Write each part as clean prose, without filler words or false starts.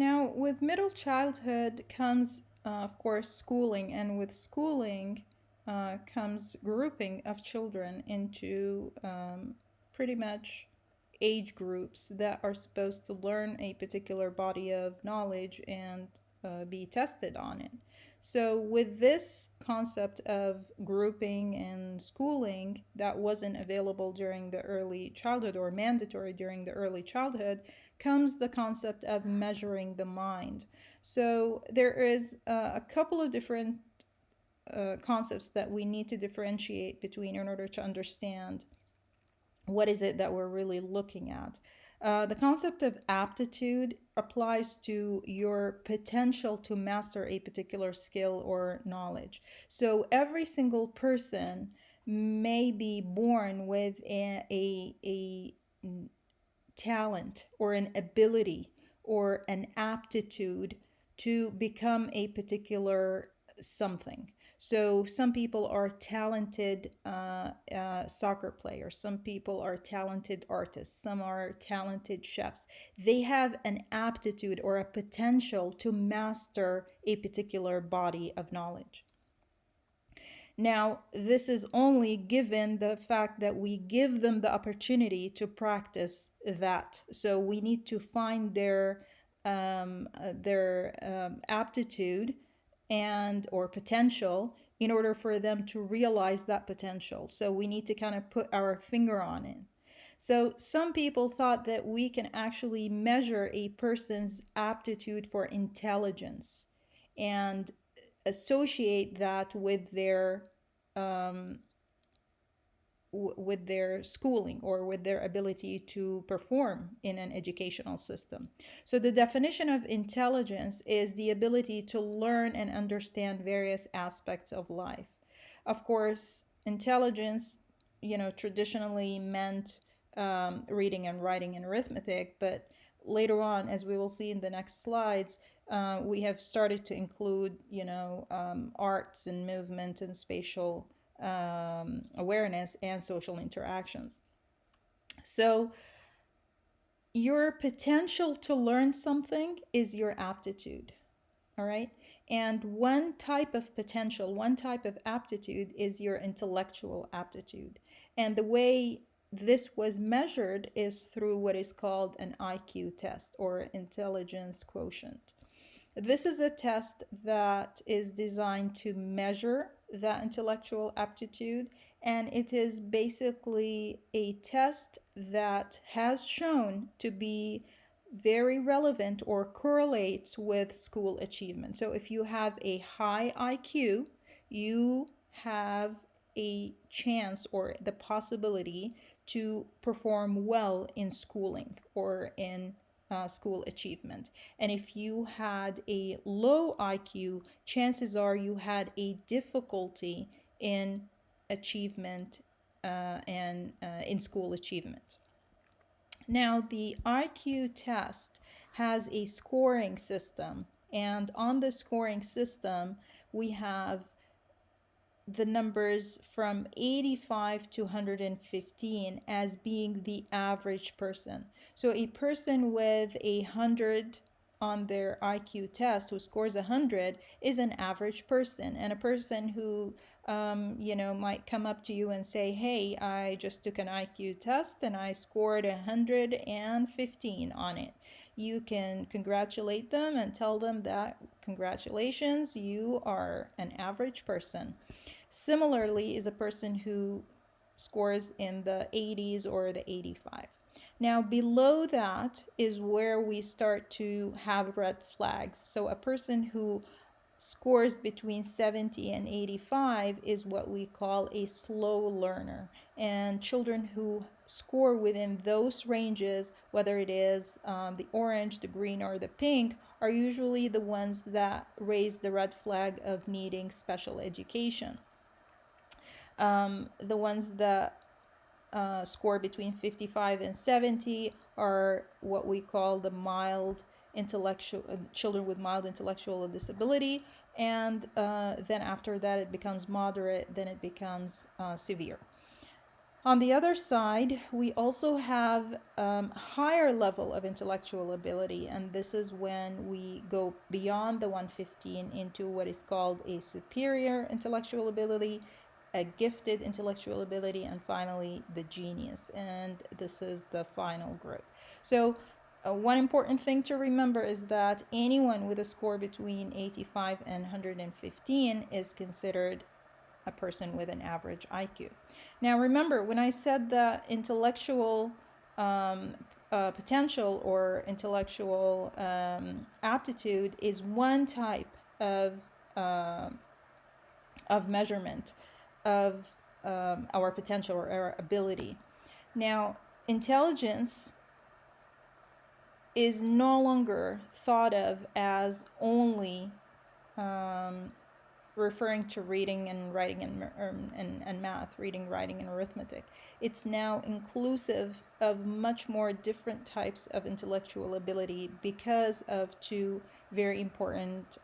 Now, with middle childhood comes, of course, schooling, and with schooling comes grouping of children into pretty much age groups that are supposed to learn a particular body of knowledge and be tested on it. So, with this concept of grouping and schooling that wasn't available during the early childhood or mandatory during the early childhood, comes the concept of measuring the mind. So, there is a couple of different concepts that we need to differentiate between in order to understand what is it that we're really looking at. The concept of aptitude applies to your potential to master a particular skill or knowledge. So every single person may be born with a talent or an ability or an aptitude to become a particular something. So some people are talented soccer players, some people are talented artists, some are talented chefs. They have an aptitude or a potential to master a particular body of knowledge. Now, this is only given the fact that we give them the opportunity to practice that. So we need to find their aptitude and or potential in order for them to realize that potential. So we need to kind of put our finger on it. So some people thought that we can actually measure a person's aptitude for intelligence and associate that um, with their schooling or with their ability to perform in an educational system. So the definition of intelligence is the ability to learn and understand various aspects of life. Of course, intelligence, traditionally meant reading and writing and arithmetic, but later on, as we will see in the next slides, we have started to include, arts and movement and spatial awareness and social interactions. So, your potential to learn something is your aptitude, all right? And one type of potential, one type of aptitude is your intellectual aptitude. And the way this was measured is through what is called an IQ test or intelligence quotient. This is a test that is designed to measure that intellectual aptitude, and it is basically a test that has shown to be very relevant or correlates with school achievement. So if you have a high IQ, you have a chance or the possibility to perform well in schooling or in school achievement. And if you had a low IQ, chances are you had a difficulty in achievement and in school achievement. Now, the IQ test has a scoring system, and on the scoring system, we have the numbers from 85 to 115 as being the average person. So a person with 100 on their IQ test who scores 100 is an average person, and a person who might come up to you and say, hey, I just took an IQ test and I scored 115 on it. You can congratulate them and tell them that congratulations, you are an average person. Similarly is a person who scores in the 80s or the 85. Now, below that is where we start to have red flags. So, a person who scores between 70 and 85 is what we call a slow learner. And children who score within those ranges, whether it is the orange, the green, or the pink, are usually the ones that raise the red flag of needing special education. The ones that score between 55 and 70 are what we call the mild intellectual children with mild intellectual disability, and then after that it becomes moderate, then it becomes severe. On the other side, we also have higher level of intellectual ability, and this is when we go beyond the 115 into what is called a superior intellectual ability, a gifted intellectual ability, and finally the genius. And this is the final group. So one important thing to remember is that anyone with a score between 85 and 115 is considered a person with an average IQ. Now, remember, when I said that intellectual potential or intellectual aptitude is one type uh, of measurement of our potential or our ability. Now, intelligence is no longer thought of as only referring to reading and writing and math, reading, writing, and arithmetic. It's now inclusive of much more different types of intellectual ability because of two very important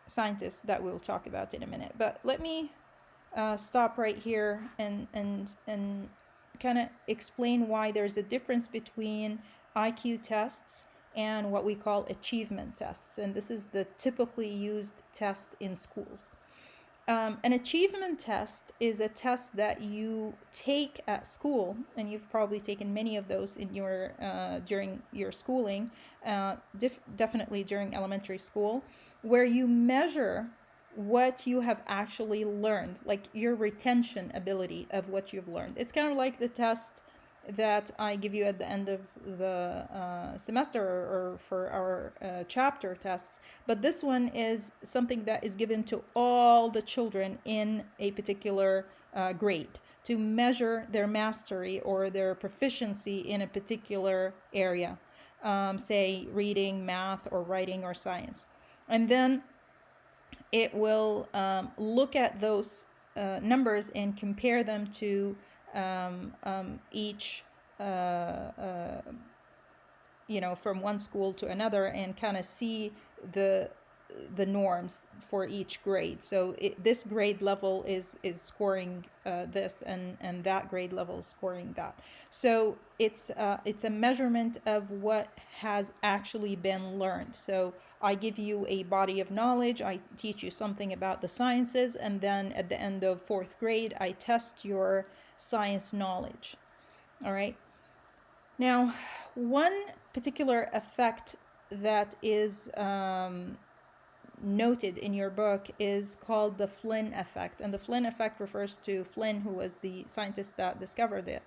scientists that we'll talk about in a minute. But let me stop right here and kind of explain why there's a difference between IQ tests and what we call achievement tests. And this is the typically used test in schools. An achievement test is a test that you take at school, and you've probably taken many of those in your during your schooling, definitely during elementary school, where you measure what you have actually learned, like your retention ability of what you've learned. It's kind of like the test that I give you at the end of the semester or for our chapter tests. But this one is something that is given to all the children in a particular grade to measure their mastery or their proficiency in a particular area, say reading, math, or writing, or science. And then it will look at those numbers and compare them to each from one school to another, and kind of see the norms for each grade. So this grade level is scoring this, and that grade level is scoring that. So it's a measurement of what has actually been learned. So I give you a body of knowledge, I teach you something about the sciences, and then at the end of 4th grade, I test your science knowledge. All right. Now, one particular effect that is noted in your book is called the Flynn effect. And the Flynn effect refers to Flynn, who was the scientist that discovered it.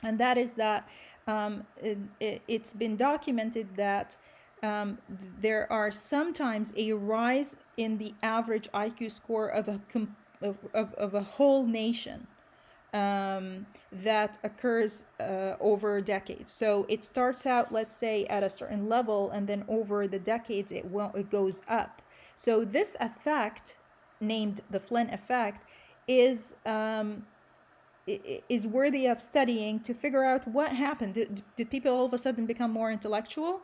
And that is that it's been documented that there are sometimes a rise in the average IQ score of a whole nation that occurs over decades. So it starts out, let's say, at a certain level, and then over the decades it goes up. So this effect, named the Flynn effect, is worthy of studying to figure out what happened. Did people all of a sudden become more intellectual?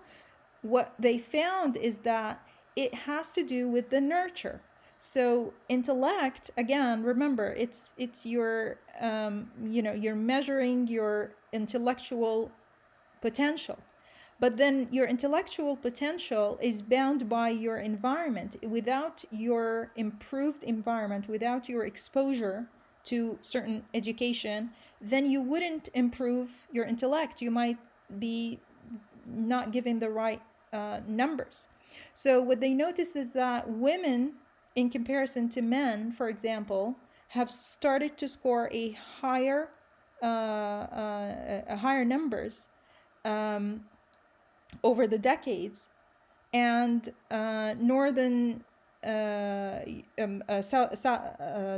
What they found is that it has to do with the nurture. So intellect, again, remember, it's your you're measuring your intellectual potential. But then your intellectual potential is bound by your environment. Without your improved environment, without your exposure to certain education, then you wouldn't improve your intellect. You might be not given the right numbers. So what they noticed is that women, in comparison to men, for example, have started to score a higher numbers over the decades, and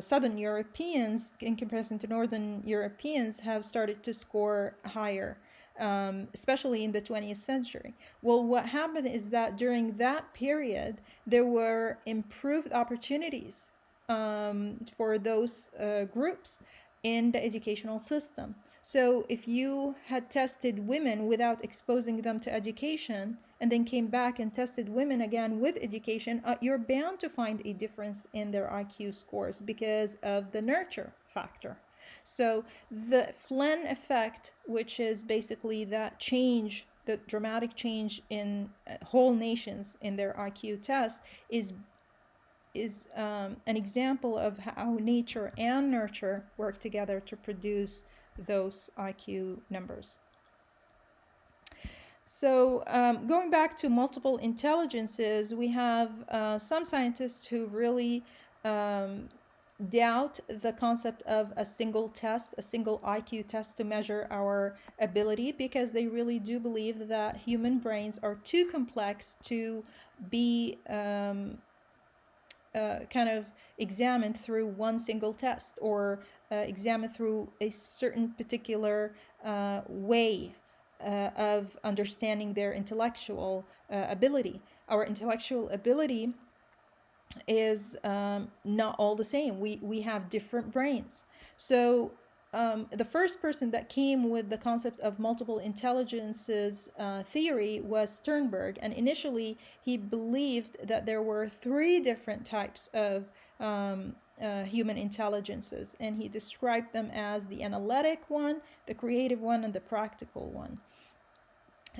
Southern Europeans, in comparison to Northern Europeans, have started to score higher, especially in the 20th century. Well, what happened is that during that period, there were improved opportunities for those groups in the educational system. So if you had tested women without exposing them to education and then came back and tested women again with education, you're bound to find a difference in their IQ scores because of the nurture factor. So the Flynn effect, which is basically that change, the dramatic change in whole nations in their IQ test, is an example of how nature and nurture work together to produce those IQ numbers. So going back to multiple intelligences, we have some scientists who really doubt the concept of a single test, a single IQ test to measure our ability, because they really do believe that human brains are too complex to be kind of examined through one single test, or examined through a certain particular way of understanding their intellectual ability. Our intellectual ability is not all the same. We have different brains. So the first person that came with the concept of multiple intelligences theory was Sternberg. And initially, he believed that there were three different types of human intelligences. And he described them as the analytic one, the creative one, and the practical one.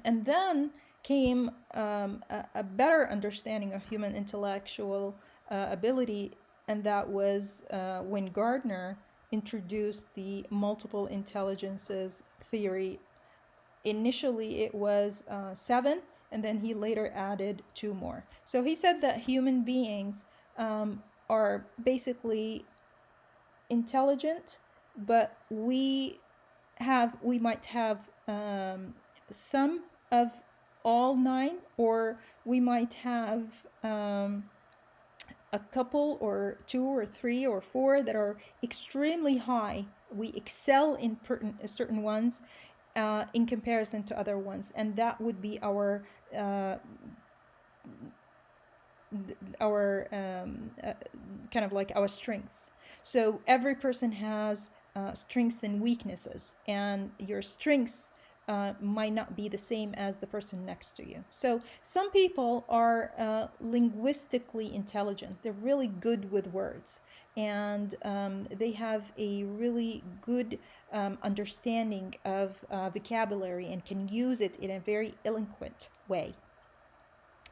And then came a better understanding of human intellectual ability, and that was when Gardner introduced the multiple intelligences theory. Initially, it was 7, and then he later added 2 more. So he said that human beings are basically intelligent, but we might have some of all 9, or we might have a couple or 2 or 3 or 4 that are extremely high. We excel in certain ones in comparison to other ones, and that would be our kind of like our strengths. So every person has strengths and weaknesses, and your strengths might not be the same as the person next to you. So some people are linguistically intelligent. They're really good with words, and they have a really good understanding of vocabulary and can use it in a very eloquent way.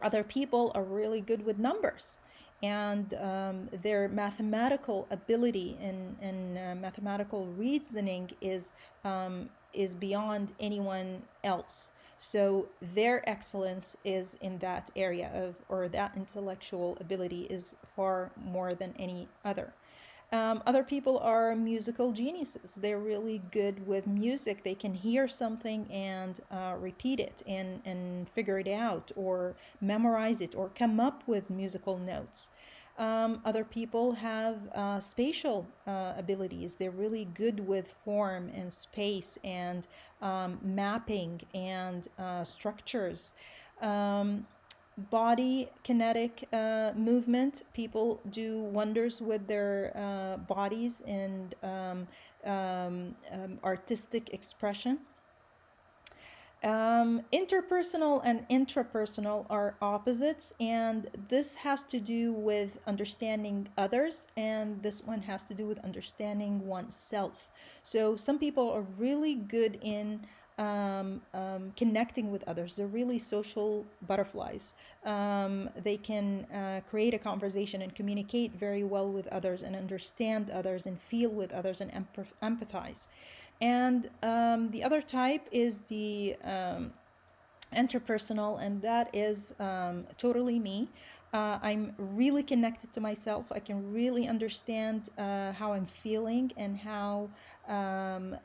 Other people are really good with numbers, and their mathematical ability and mathematical reasoning is beyond anyone else. So their excellence is in that area of, or that intellectual ability is far more than any other. Other people are musical geniuses. They're really good with music. They can hear something and repeat it and figure it out, or memorize it, or come up with musical notes. Other people have spatial abilities. They're really good with form and space and mapping and structures. Body kinetic movement. People do wonders with their bodies and artistic expression. Interpersonal and intrapersonal are opposites, and this has to do with understanding others, and this one has to do with understanding oneself. So some people are really good in connecting with others. They're really social butterflies. They can create a conversation and communicate very well with others and understand others and feel with others and empathize. And the other type is the interpersonal, and that is totally me. I'm really connected to myself. I can really understand how I'm feeling and how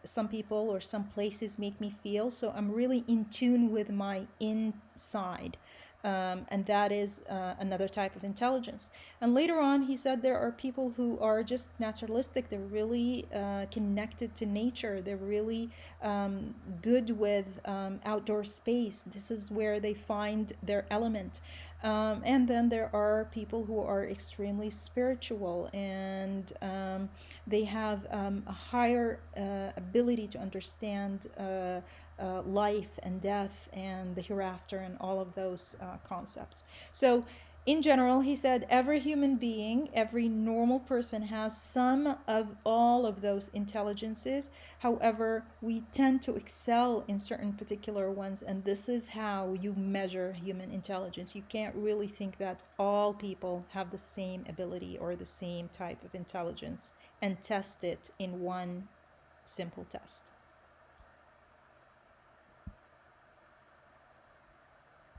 some people or some places make me feel. So I'm really in tune with my inside. And that is another type of intelligence. And later on, he said there are people who are just naturalistic. They're really connected to nature. They're really good with outdoor space. This is where they find their element. And then there are people who are extremely spiritual, and they have a higher ability to understand life and death and the hereafter and all of those concepts. So, in general, he said every human being, every normal person has some of all of those intelligences. However, we tend to excel in certain particular ones, and this is how you measure human intelligence. You can't really think that all people have the same ability or the same type of intelligence and test it in one simple test.